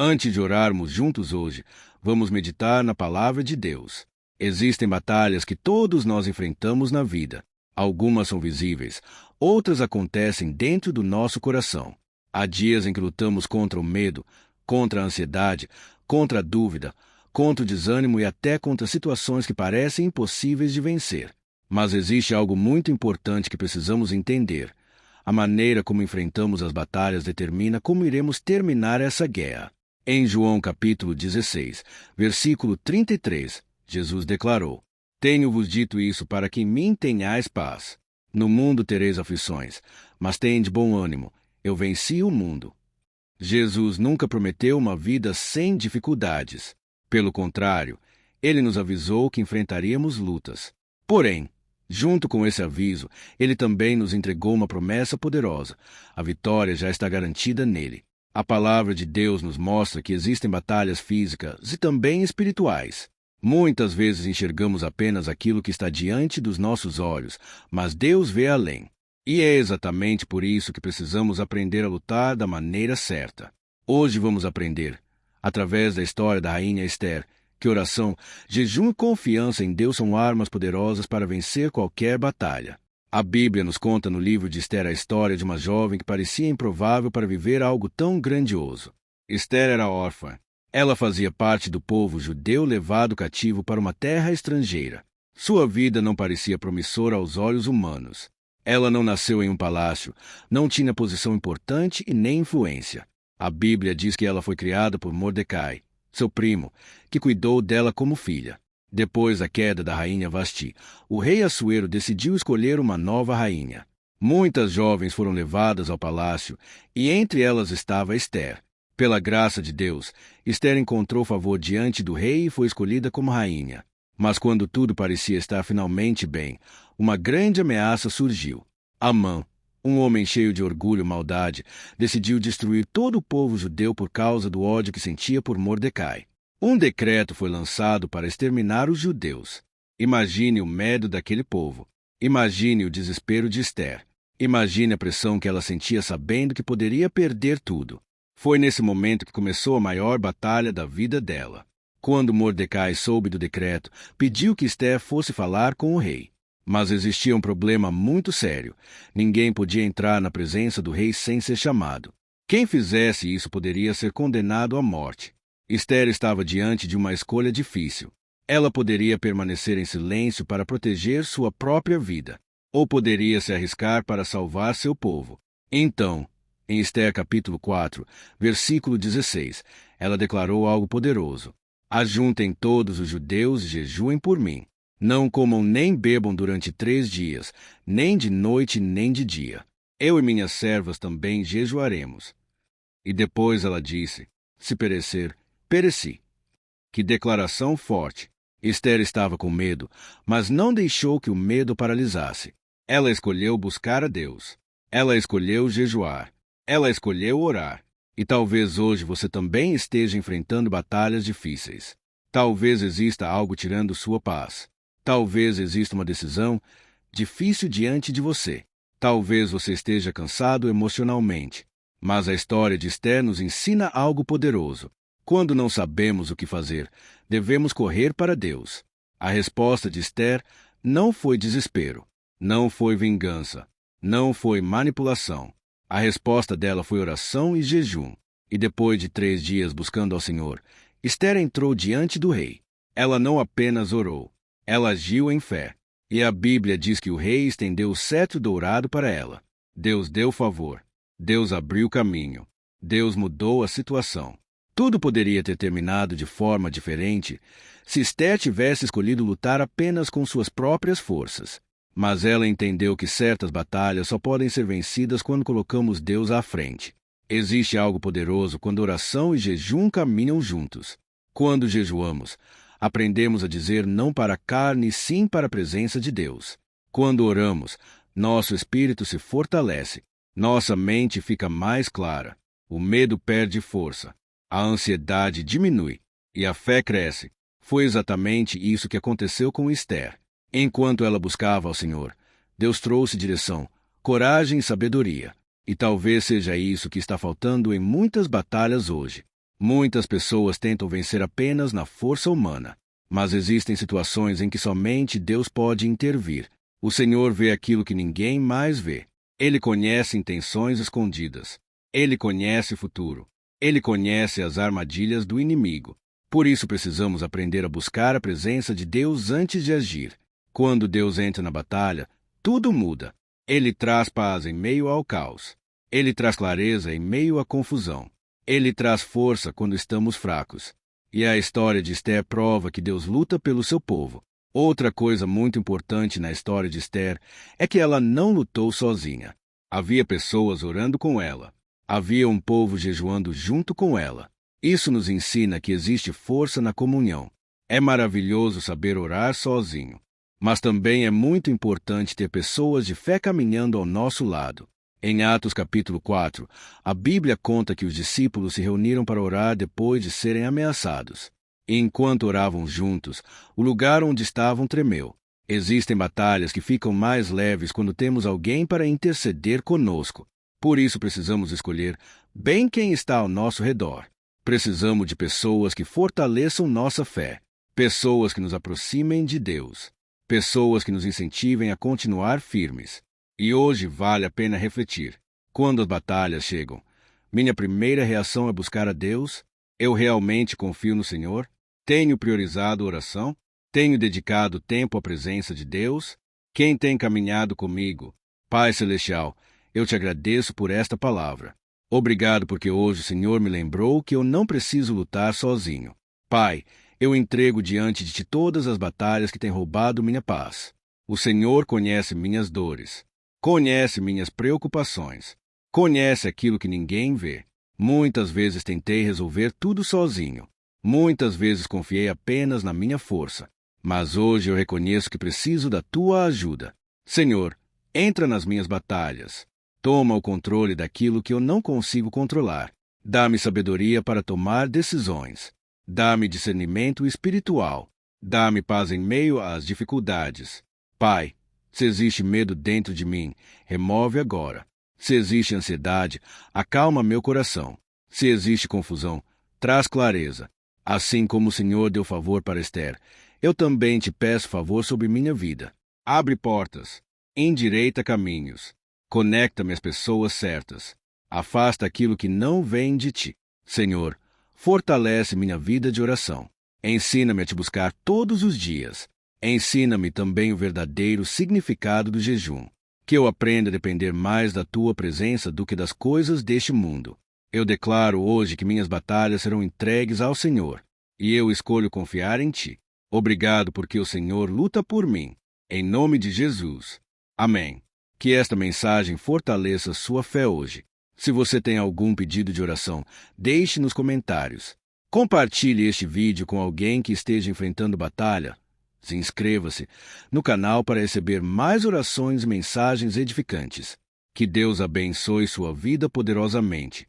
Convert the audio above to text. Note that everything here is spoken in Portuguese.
Antes de orarmos juntos hoje, vamos meditar na Palavra de Deus. Existem batalhas que todos nós enfrentamos na vida. Algumas são visíveis, outras acontecem dentro do nosso coração. Há dias em que lutamos contra o medo, contra a ansiedade, contra a dúvida, contra o desânimo e até contra situações que parecem impossíveis de vencer. Mas existe algo muito importante que precisamos entender. A maneira como enfrentamos as batalhas determina como iremos terminar essa guerra. Em João capítulo 16, versículo 33, Jesus declarou: Tenho-vos dito isso para que em mim tenhais paz. No mundo tereis aflições, mas tende bom ânimo, eu venci o mundo. Jesus nunca prometeu uma vida sem dificuldades. Pelo contrário, ele nos avisou que enfrentaríamos lutas. Porém, junto com esse aviso, ele também nos entregou uma promessa poderosa. A vitória já está garantida nele. A palavra de Deus nos mostra que existem batalhas físicas e também espirituais. Muitas vezes enxergamos apenas aquilo que está diante dos nossos olhos, mas Deus vê além. E é exatamente por isso que precisamos aprender a lutar da maneira certa. Hoje vamos aprender, através da história da rainha Esther, que oração, jejum e confiança em Deus são armas poderosas para vencer qualquer batalha. A Bíblia nos conta no livro de Esther a história de uma jovem que parecia improvável para viver algo tão grandioso. Esther era órfã. Ela fazia parte do povo judeu levado cativo para uma terra estrangeira. Sua vida não parecia promissora aos olhos humanos. Ela não nasceu em um palácio, não tinha posição importante e nem influência. A Bíblia diz que ela foi criada por Mordecai, seu primo, que cuidou dela como filha. Depois da queda da rainha Vasti, o rei Assuero decidiu escolher uma nova rainha. Muitas jovens foram levadas ao palácio, e entre elas estava Esther. Pela graça de Deus, Esther encontrou favor diante do rei e foi escolhida como rainha. Mas quando tudo parecia estar finalmente bem, uma grande ameaça surgiu. Amã, um homem cheio de orgulho e maldade, decidiu destruir todo o povo judeu por causa do ódio que sentia por Mordecai. Um decreto foi lançado para exterminar os judeus. Imagine o medo daquele povo. Imagine o desespero de Esther. Imagine a pressão que ela sentia sabendo que poderia perder tudo. Foi nesse momento que começou a maior batalha da vida dela. Quando Mordecai soube do decreto, pediu que Esther fosse falar com o rei. Mas existia um problema muito sério. Ninguém podia entrar na presença do rei sem ser chamado. Quem fizesse isso poderia ser condenado à morte. Esther estava diante de uma escolha difícil. Ela poderia permanecer em silêncio para proteger sua própria vida, ou poderia se arriscar para salvar seu povo. Então, em Esther capítulo 4, versículo 16, ela declarou algo poderoso. Ajuntem todos os judeus e jejuem por mim. Não comam nem bebam durante 3 dias, nem de noite nem de dia. Eu e minhas servas também jejuaremos. E depois ela disse, se perecer, pereci. Que declaração forte! Esther estava com medo, mas não deixou que o medo paralisasse. Ela escolheu buscar a Deus. Ela escolheu jejuar. Ela escolheu orar. E talvez hoje você também esteja enfrentando batalhas difíceis. Talvez exista algo tirando sua paz. Talvez exista uma decisão difícil diante de você. Talvez você esteja cansado emocionalmente. Mas a história de Esther nos ensina algo poderoso. Quando não sabemos o que fazer, devemos correr para Deus. A resposta de Esther não foi desespero, não foi vingança, não foi manipulação. A resposta dela foi oração e jejum. E depois de 3 dias buscando ao Senhor, Esther entrou diante do rei. Ela não apenas orou, ela agiu em fé. E a Bíblia diz que o rei estendeu o cetro dourado para ela. Deus deu favor. Deus abriu caminho. Deus mudou a situação. Tudo poderia ter terminado de forma diferente se Esther tivesse escolhido lutar apenas com suas próprias forças. Mas ela entendeu que certas batalhas só podem ser vencidas quando colocamos Deus à frente. Existe algo poderoso quando oração e jejum caminham juntos. Quando jejuamos, aprendemos a dizer não para a carne e sim para a presença de Deus. Quando oramos, nosso espírito se fortalece, nossa mente fica mais clara, o medo perde força, a ansiedade diminui e a fé cresce. Foi exatamente isso que aconteceu com Esther. Enquanto ela buscava ao Senhor, Deus trouxe direção, coragem e sabedoria. E talvez seja isso que está faltando em muitas batalhas hoje. Muitas pessoas tentam vencer apenas na força humana, mas existem situações em que somente Deus pode intervir. O Senhor vê aquilo que ninguém mais vê. Ele conhece intenções escondidas. Ele conhece o futuro. Ele conhece as armadilhas do inimigo. Por isso precisamos aprender a buscar a presença de Deus antes de agir. Quando Deus entra na batalha, tudo muda. Ele traz paz em meio ao caos. Ele traz clareza em meio à confusão. Ele traz força quando estamos fracos. E a história de Esther prova que Deus luta pelo seu povo. Outra coisa muito importante na história de Esther é que ela não lutou sozinha. Havia pessoas orando com ela. Havia um povo jejuando junto com ela. Isso nos ensina que existe força na comunhão. É maravilhoso saber orar sozinho. Mas também é muito importante ter pessoas de fé caminhando ao nosso lado. Em Atos capítulo 4, a Bíblia conta que os discípulos se reuniram para orar depois de serem ameaçados. E enquanto oravam juntos, o lugar onde estavam tremeu. Existem batalhas que ficam mais leves quando temos alguém para interceder conosco. Por isso precisamos escolher bem quem está ao nosso redor. Precisamos de pessoas que fortaleçam nossa fé, pessoas que nos aproximem de Deus, pessoas que nos incentivem a continuar firmes. E hoje vale a pena refletir. Quando as batalhas chegam, minha primeira reação é buscar a Deus? Eu realmente confio no Senhor? Tenho priorizado a oração? Tenho dedicado tempo à presença de Deus? Quem tem caminhado comigo? Pai Celestial, eu te agradeço por esta palavra. Obrigado porque hoje o Senhor me lembrou que eu não preciso lutar sozinho. Pai, eu entrego diante de ti todas as batalhas que têm roubado minha paz. O Senhor conhece minhas dores. Conhece minhas preocupações. Conhece aquilo que ninguém vê. Muitas vezes tentei resolver tudo sozinho. Muitas vezes confiei apenas na minha força. Mas hoje eu reconheço que preciso da tua ajuda. Senhor, entra nas minhas batalhas. Toma o controle daquilo que eu não consigo controlar. Dá-me sabedoria para tomar decisões. Dá-me discernimento espiritual. Dá-me paz em meio às dificuldades. Pai, se existe medo dentro de mim, remove agora. Se existe ansiedade, acalma meu coração. Se existe confusão, traz clareza. Assim como o Senhor deu favor para Esther, eu também te peço favor sobre minha vida. Abre portas, endireita caminhos, conecta-me às pessoas certas. Afasta aquilo que não vem de ti. Senhor, fortalece minha vida de oração. Ensina-me a te buscar todos os dias. Ensina-me também o verdadeiro significado do jejum, que eu aprenda a depender mais da tua presença do que das coisas deste mundo. Eu declaro hoje que minhas batalhas serão entregues ao Senhor, e eu escolho confiar em ti. Obrigado porque o Senhor luta por mim. Em nome de Jesus. Amém. Que esta mensagem fortaleça sua fé hoje. Se você tem algum pedido de oração, deixe nos comentários. Compartilhe este vídeo com alguém que esteja enfrentando batalha. Inscreva-se no canal para receber mais orações e mensagens edificantes. Que Deus abençoe sua vida poderosamente.